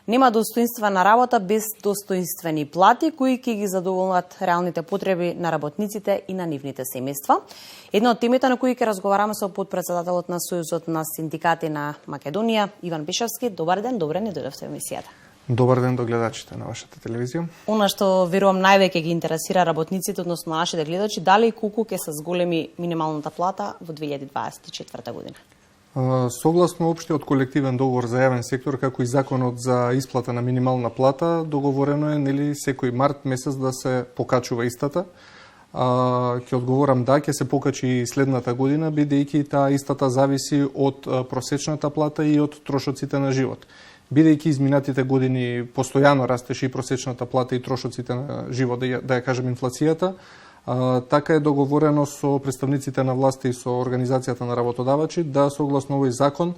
Нема достоинствена работа без достоинствени плати кои ќе ги задоволат реалните потреби на работниците и на нивните семејства. Една од темите на кои ќе разговараме со потпредседателот на Сојузот на синдикати на Македонија, Иван Пишевски. Добар ден, добре не дојдовте во емисијата. Добар ден до гледачите на вашата телевизија. Она што верувам највеќе ги интересира работниците, односно нашите гледачи, дали и колку ќе се зголеми минималната плата во 2024 година? Согласно општиот колективен договор за јавен сектор, како и законот за исплата на минимална плата, договорено е секој март месец да се покачува истата. Ќе одговорам да, ќе се покачи и следната година, бидејќи таа истата зависи од просечната плата и од трошоците на живот. Бидејќи изминатите години постојано растеше и просечната плата и трошоците на живот, да ја кажем инфлацијата, така е договорено со представниците на власта и со Организацијата на работодавачи да согласно овој закон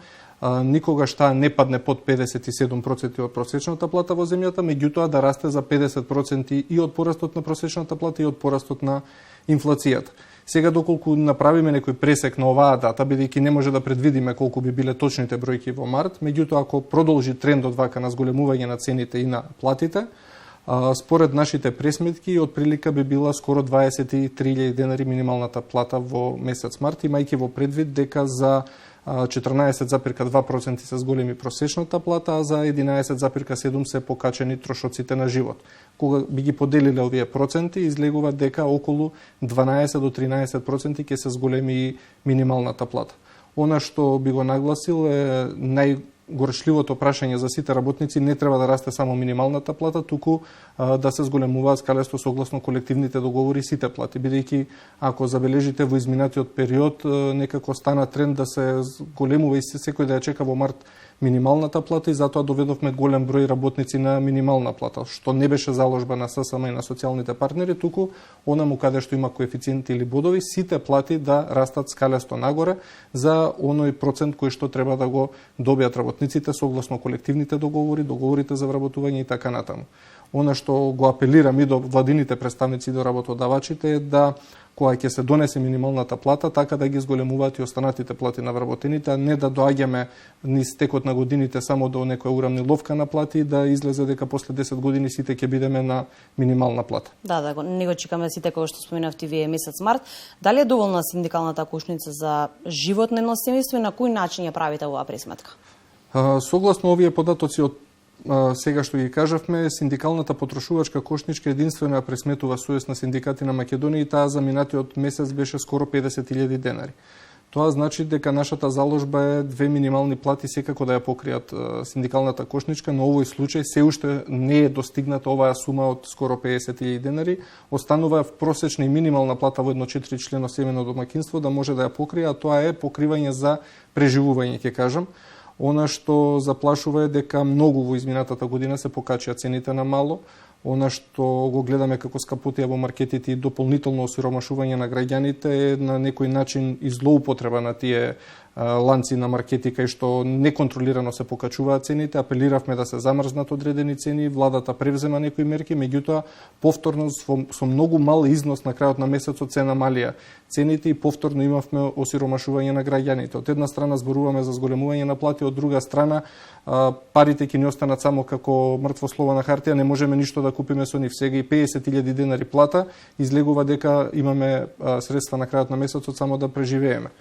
никогаш таа не падне под 57% од просечната плата во земјата, меѓутоа да расте за 50% и од порастот на просечната плата и од порастот на инфлацијата. Сега, доколку направиме некој пресек на оваа дата, бидејќи не може да предвидиме колку би биле точните бројки во март, меѓутоа ако продолжи трендот вака на зголемување на цените и на платите, според нашите пресметки, отприлика би била скоро 23.000 денари минималната плата во месец март, имајќи во предвид дека за 14,2% се зголеми просечната плата, а за 11,7% се покачени трошоците на живот. Кога би ги поделиле овие проценти, излегува дека околу 12 до 13% ќе се зголеми минималната плата. Она што би го нагласил е горчливото прашање за сите работници, не треба да расте само минималната плата, туку да се зголемуваат скалесто согласно колективните договори сите плати, бидејќи ако забележите во изминатиот период некако стана тренд да се зголемува и секој да ја чека во март минималната плата и затоа доведовме голем број работници на минимална плата, што не беше заложба на ССМ и на социјалните партнери, туку онаму каде што има коефициенти или бодови, сите плати да растат скалесто нагоре за оној процент кој што треба да го добијат работниците согласно колективните договори, договорите за вработување и така натаму. Она што го апелирам и до владините представници и до работодавачите е да кога ќе се донесе минималната плата, така да ги зголемуваат и останатите плати на вработените, а не да доаѓаме низ текот на годините само до некоја урамниловка на плати и да излезе дека после 10 години сите ќе бидеме на минимална плата. Да, не го чекаме сите кога што споменавте вие месец март. Дали е доволна синдикалната кошница за живот на едно семејство и на кој начин ја правите оваа пресметка? Согласно овие податоци од сега што ги кажавме, синдикалната потрошувачка кошничка единствено ја пресметува Сојуз на синдикати на Македонија и таа за минатиот месец беше скоро 50.000 денари. Тоа значи дека нашата заложба е две минимални плати секако да ја покријат синдикалната кошничка, но овој случај се уште не е достигната оваа сума од скоро 50.000 денари. Останува просечна и минимална плата во едно 4-члено семејно домаќинство да може да ја покрие, а тоа е покривање за преживување, ќе кажам. Она што заплашува е дека многу во изминатата година се покачија цените на мало, она што го гледаме како скапутија во маркетите и дополнително осиромашување на граѓаните е на некој начин и злоупотреба на тие ланци на маркети кај што неконтролирано се покачуваат цените. Апелиравме да се замрзнат одредени цени, владата превзема некои мерки, меѓутоа повторно со многу мал износ на крајот на месецот се намалија цените и повторно имавме осиромашување на граѓаните. Од една страна зборуваме за зголемување на плати, од друга страна парите ќе ни останат само како мртво слово на хартија, не можеме ништо да купиме со нив. Сега и 50.000 денари плата излегува дека имаме средства на крајот на месецот само да преживееме.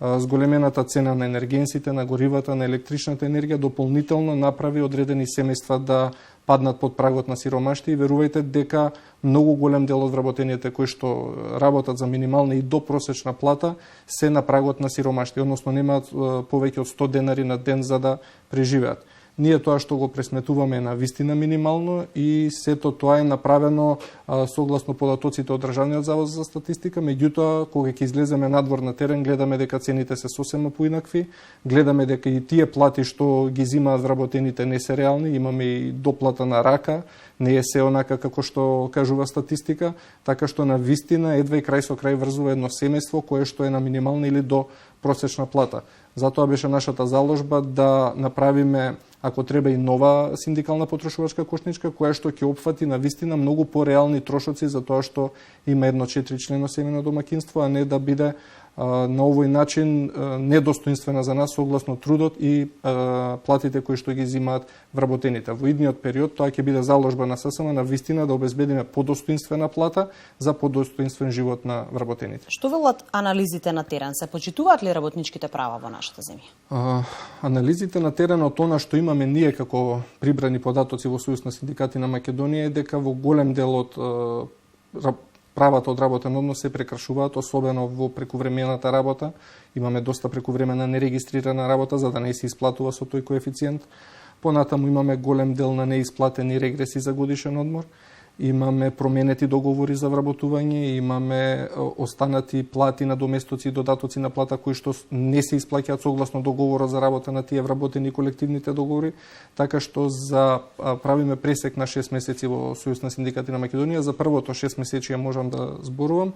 Зголемената цена на енергенсите, на горивата, на електричната енергија дополнително направи одредени семејства да паднат под прагот на сиромаштие и верувајте дека многу голем дел од вработените кои што работат за минимална и до просечна плата се на прагот на сиромаштие, односно немаат повеќе од 100 денари на ден за да преживеат. Ние тоа што го пресметуваме е на вистина минимално и сето тоа е направено согласно податоците од Државниот завод за статистика, меѓутоа кога ќе излеземе надвор на терен гледаме дека цените се сосема поинакви, гледаме дека и тие плати што ги зимаат вработените не се реални, имаме и доплата на рака, не е се онака како што кажува статистика, така што на вистина едва и крај со крај врзува едно семејство кое што е на минимална или до просечна плата. Затоа беше нашата заложба да направиме, ако треба, и нова синдикална потрошувачка кошничка, која што ќе опфати на вистина многу пореални трошоци за тоа што има едно 4-члено семејно домаќинство, а не да биде на овој начин недостоинствена за нас согласно трудот и платите кои што ги земаат вработените. Во идниот период тоа ќе биде заложба на ССМ на вистина да обезбедиме подостоинствена плата за подостоинствен живот на вработените. Што велат анализите на терен? Се почитуваат ли работничките права во нашата земја? Анализите на теренот, она што имаме ние како прибрани податоци во Сојуз на синдикати на Македонија е дека во голем дел од правата од работен однос се прекршуваат, особено во прекувремената работа. Имаме доста прекувремена нерегистрирана работа за да не се исплатува со тој коефициент. Понатаму имаме голем дел на неисплатени регреси за годишен одмор. Имаме променети договори за вработување, имаме останати плати на доместоци и додатоци на плата кои што не се исплаќаат согласно договорот за работа на тие вработени колективните договори, така што правиме пресек на 6 месеци во Сојуз на синдикати на Македонија. За првото 6 месечи можам да зборувам.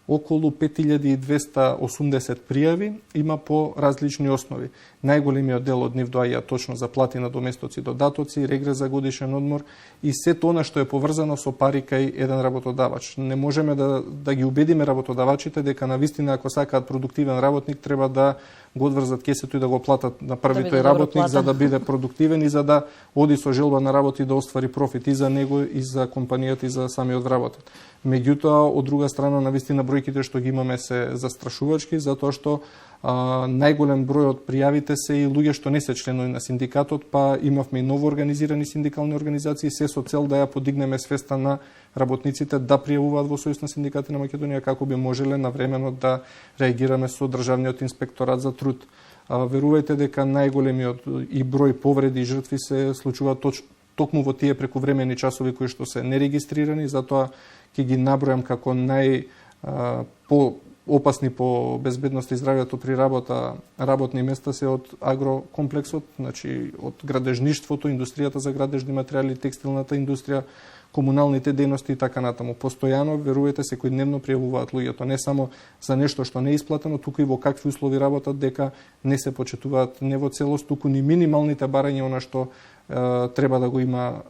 Околу 5280 пријави има по различни основи. Најголемиот дел од нив доаѓа точно за плати на доместоци, додатоци, регрес за годишен одмор и сето она што е поврзано со пари кај еден работодавач. Не можеме да ги убедиме работодавачите дека навистина ако сакаат продуктивен работник треба да го одврзат кесето и да го платат на први тој работник за да биде продуктивен и за да оди со желба на работа и да оствари профит и за него и за компанијата и за самиот вработен. Меѓутоа, од друга страна, навистина бројките што ги имаме се застрашувачки, затоа што најголем број од пријавите се и луѓе што не се членови на синдикатот, па имавме и ново организирани синдикални организации, се со цел да ја подигнеме свеста на работниците да пријавуваат во Сојуз на синдикати на Македонија како би можеле навремено да реагираме со Државниот инспекторат за труд. Верувајте дека најголемиот и број повреди и жртви се случуваат токму во тие прекувремени часови кои што се нерегистрирани, затоа ќе ги набројам како опасни по безбедност и здравјето при работа работни места се од агрокомплексот, значи од градежништвото, индустријата за градежни материјали, текстилната индустрија, комуналните дејности и така натаму. Постојано, верувате, секојдневно пријавуваат луѓето, не само за нешто што не е исплатено, туку и во какви услови работат, дека не се почитуваат не во целост, туку ни минималните барања она што треба да го има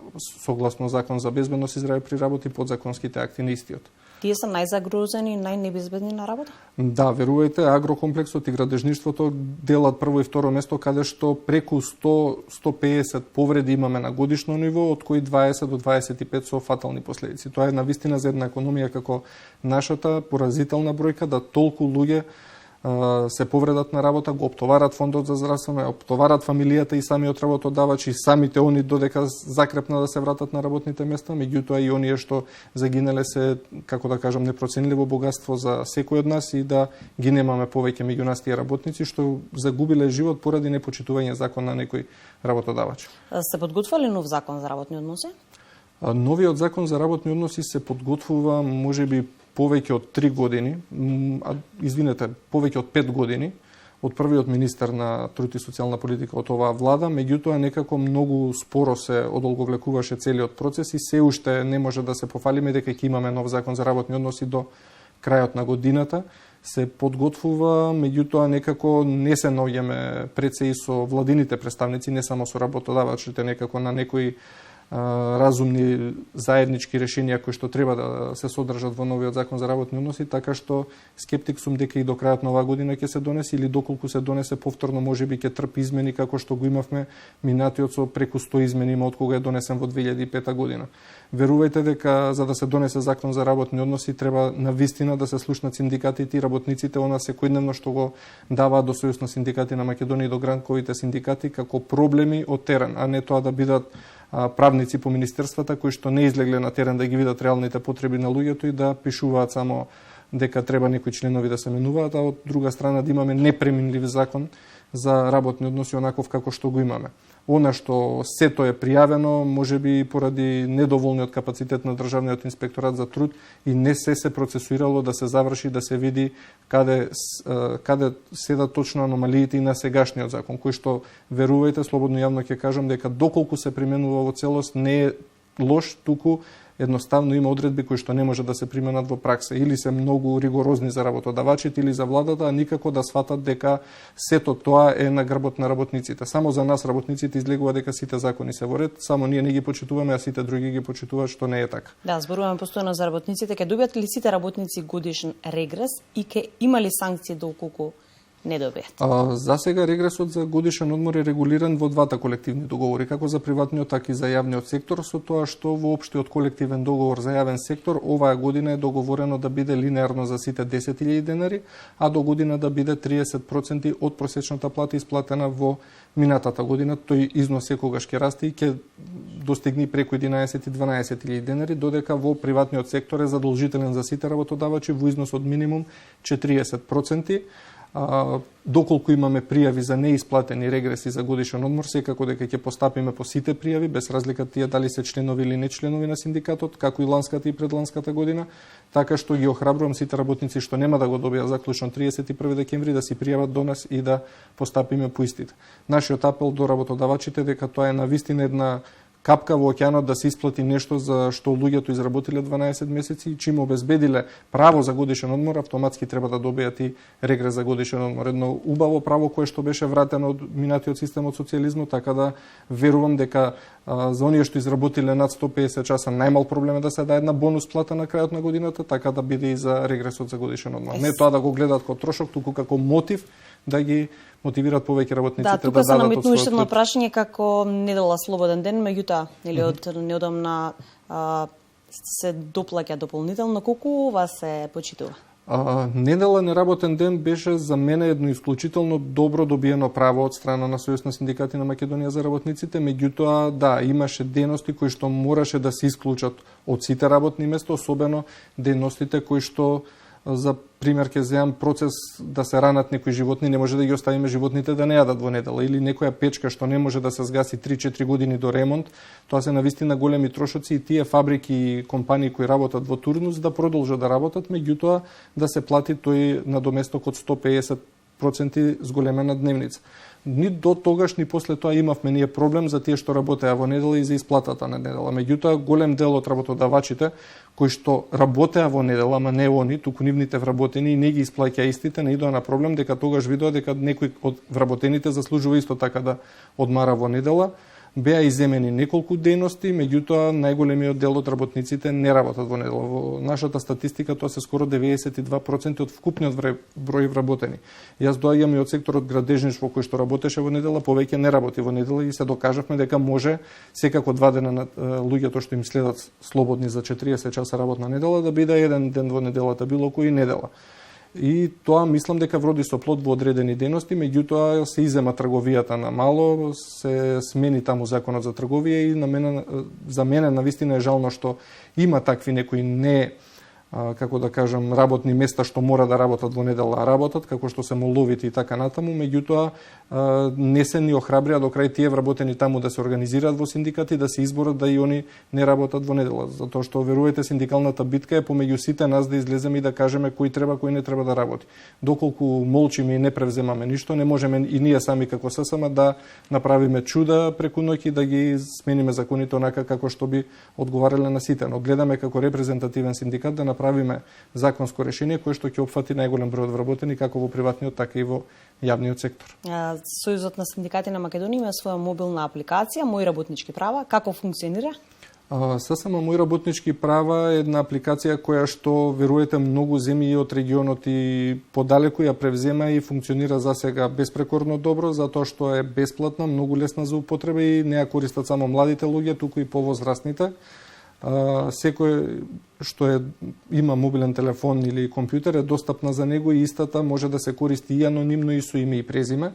согласно Закон за безбедност и здравје при работа и подзаконските акти на истиот. Тие се најзагрозени и најнебезбедни на работа? Да, верувајте, агрокомплексот и градежништвото делат прво и второ место каде што преку 100-150 повреди имаме на годишно ниво, од кои 20 до 25 со фатални последици. Тоа е навистина за една економија како нашата поразителна бројка да толку луѓе се повредат на работа, го оптоварат фондот за здравствено, оптоварат фамилијата и самиот работодавач и самите они додека закрепна да се вратат на работните места, меѓутоа и оние што загинале се, како да кажам, непроценливо богатство за секој од нас и да ги немаме повеќе меѓу нас тие работници што загубиле живот поради непочитување закон на некој работодавач. Се подготвува ли нов закон за работни односи? Новиот закон за работни односи се подготвува можеби повеќе од 3 години, повеќе од 5 години, од првиот министер на труд и социјална политика од оваа влада, меѓутоа некако многу споро се одолговлекуваше целиот процес и се уште не може да се пофалиме дека ќе имаме нов закон за работни односи до крајот на годината. Се подготвува, меѓутоа некако не се наоѓаме пред се и со владините представници, не само со работодавачите, некако на некои разумни заеднички решенија кои што треба да се содржат во новиот закон за работни односи, така што скептик сум дека и до крајот на оваа година ќе се донесе или доколку се донесе повторно можеби ќе трпи измени како што го имавме минатиот со преку 100 измени има од кога е донесен во 2005 година. Верувајте дека за да се донесе закон за работни односи треба навистина да се слушнат синдикатите и работниците, она секојдневно што го даваат до Сојуз на синдикати на Македонија и до гранковите синдикати како проблеми од терен, а не тоа да бидат правници по министерствата кои што не излегле на терен да ги видат реалните потреби на луѓето и да пишуваат само дека треба некои членови да се менуваат, а од друга страна да имаме непременлив закон за работни односи онаков како што го имаме. Она што сето е пријавено, можеби поради недоволниот капацитет на Државниот инспекторат за труд и не се процесуирало да се заврши, да се види каде седат точно аномалиите и на сегашниот закон, кој што, верувајте, слободно јавно ќе кажам дека доколку се применува во целост не е лош, туку едноставно има одредби кои што не може да се применат во пракса, или се многу ригорозни за работодавачите или за владата, а никако да сватат дека сето тоа е на грбот на работниците. Само за нас работниците излегува дека сите закони се во ред, само ние не ги почитуваме, а сите други ги почитуваат, што не е така. Да, зборуваме постојано за работниците. Ќе добијат ли сите работници годишен регрес и ќе има ли санкции доколку не добијат? За сега регресот за годишен одмор е регулиран во двата колективни договори, како за приватниот, така и за јавниот сектор, со тоа што во општиот колективен договор за јавен сектор оваа година е договорено да биде линеарно за сите 10.000 денари, а до година да биде 30% од просечната плата исплатена во минатата година. Тој износ секогаш ќе расте и ќе достигне преку 11 и 12.000 денари, додека во приватниот сектор е задолжителен за сите работодавачи во износ од минимум 40%. Доколку имаме пријави за неисплатени регреси за годишен одмор, секако дека ќе постапиме по сите пријави, без разлика тие дали се членови или не членови на синдикатот, како и ланската и предланската година, така што ги охрабрувам сите работници што нема да го добијат заклучно 31 декември да си пријават до нас и да постапиме по истите. Нашиот апел до работодавачите дека тоа е навистина една капка во океанот да се исплати нешто за што луѓето изработиле 12 месеци и чим обезбедиле право за годишен одмор, автоматски треба да добијат и регрес за годишен одмор. Едно убаво право кое што беше вратено од минатиот систем од социјализмот, така да верувам дека за оние што изработиле над 150 часа најмал проблем е да се даде една бонус плата на крајот на годината, така да биде и за регресот за годишен одмор. Не тоа да го гледаат како трошок, туку како мотив да ги мотивираат повеќе работниците да тука се намитну уште едно прашање како недела слободен ден, меѓутоа или од неодамна се доплаќа дополнително, колку вас се почитува? Недела неработен ден беше за мене едно исклучително добро добиено право од страна на Сојуз на синдикати на Македонија за работниците, меѓутоа да, имаше дејности кои што мораше да се исклучат од сите работни места, особено дејностите кои што за пример ќе земам процес да се ранат некои животни, не може да ги оставиме животните да не јадат во недела, или некоја печка што не може да се сгаси 3-4 години до ремонт, тоа се навистина големи трошоци и тие фабрики и компании кои работат во турнус да продолжат да работат, меѓутоа да се плати тој надоместок од 150% зголемена дневница. Ни до тогаш, ни после тоа имавме ние проблем за тие што работеа во недела и за исплатата на недела. Меѓутоа, голем дел од работодавачите кои што работеа во недела, ама не они, туку нивните вработени и не ги исплаќа истите, не идоа на проблем дека тогаш видоа дека некој од вработените заслужува исто така да одмара во недела. Беа иземени неколку дејности, меѓутоа најголемиот дел од работниците не работат во недела. Во нашата статистика тоа се скоро 92% од вкупниот број вработени. Јас доаѓам и од секторот градежништво кој што работеше во недела, повеќе не работи во недела и се докажавме дека може секако 2 дена на луѓето што им следат слободни за 40 часа работна недела да биде еден ден во неделата, било кој недела. И тоа мислам дека вроди со плод во одредени дејности, меѓутоа се изема трговијата на мало, се смени таму законот за трговија и за мене навистина е жално што има такви некои не како да кажам, работни места што мора да работат во недела, а работат, како што се моловите и така натаму, меѓутоа не се ни охрабрија до крај тие вработени таму да се организираат во синдикати, да се изборат да и они не работат во недела. Затоа што, верувајте, синдикалната битка е помеѓу сите нас да излеземе и да кажеме кој треба, кој не треба да работи. Доколку молчиме и не превземаме ништо, не можеме и ние сами како ССМ да направиме чуда преку ноќ и да ги смениме законите онака како што би одговарале на сите. Но гледаме како репрезентативен синдикат да направиме законско решение кое што ќе опфати најголем број од вработени како во приватниот, така и во јавниот сектор. Сојузот на синдикати на Македонија има своја мобилна апликација Мои работнички права. Како функционира? ССМ Мои работнички права е една апликација која што, веруете, многу земји од регионот и подалеку ја превзема и функционира за сега беспрекорно добро, затоа што е бесплатна, многу лесна за употреба и не ја користат само младите луѓе, туку и повозрастните. Секој што има мобилен телефон или компјутер е достапна за него и истата може да се користи и анонимно и со име и презиме.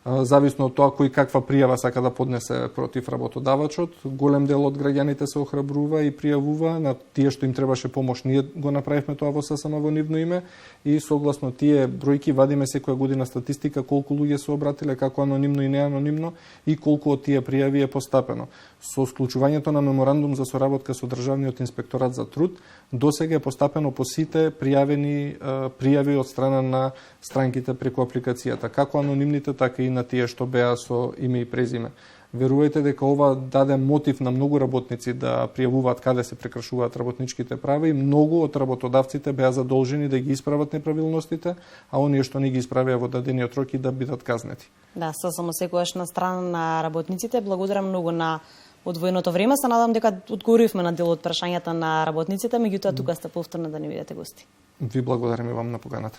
Зависно од тоа кој каква пријава сака да поднесе против работодавачот. Голем дел од граѓаните се охрабрува и пријавува на тие што им требаше помош. Ние го направивме тоа во ССМ во нивно име и согласно тие бројки вадиме секоја година статистика колку луѓе се обратиле, како анонимно и неанонимно и колку од тие пријави е постапено. Со склучувањето на меморандум за соработка со Државниот инспекторат за труд, досега е постапено по сите пријавени пријави од страна на странките преку апликацијата, како анонимните, така и на тие што беа со име и презиме. Верувајте дека ова даде мотив на многу работници да пријавуваат каде се прекршуваат работничките права и многу од работодавците беа задолжени да ги исправат неправилностите, а оние што не ги исправија во дадениот рок и да бидат казнети. Да, само секогаш на страна на работниците. Благодарам многу на одвоеното време. Се надам дека одговоривме на дел од прашањата на работниците, меѓутоа тука сте повторно да ни бидете гости. Ви благодарам и вам на поканата.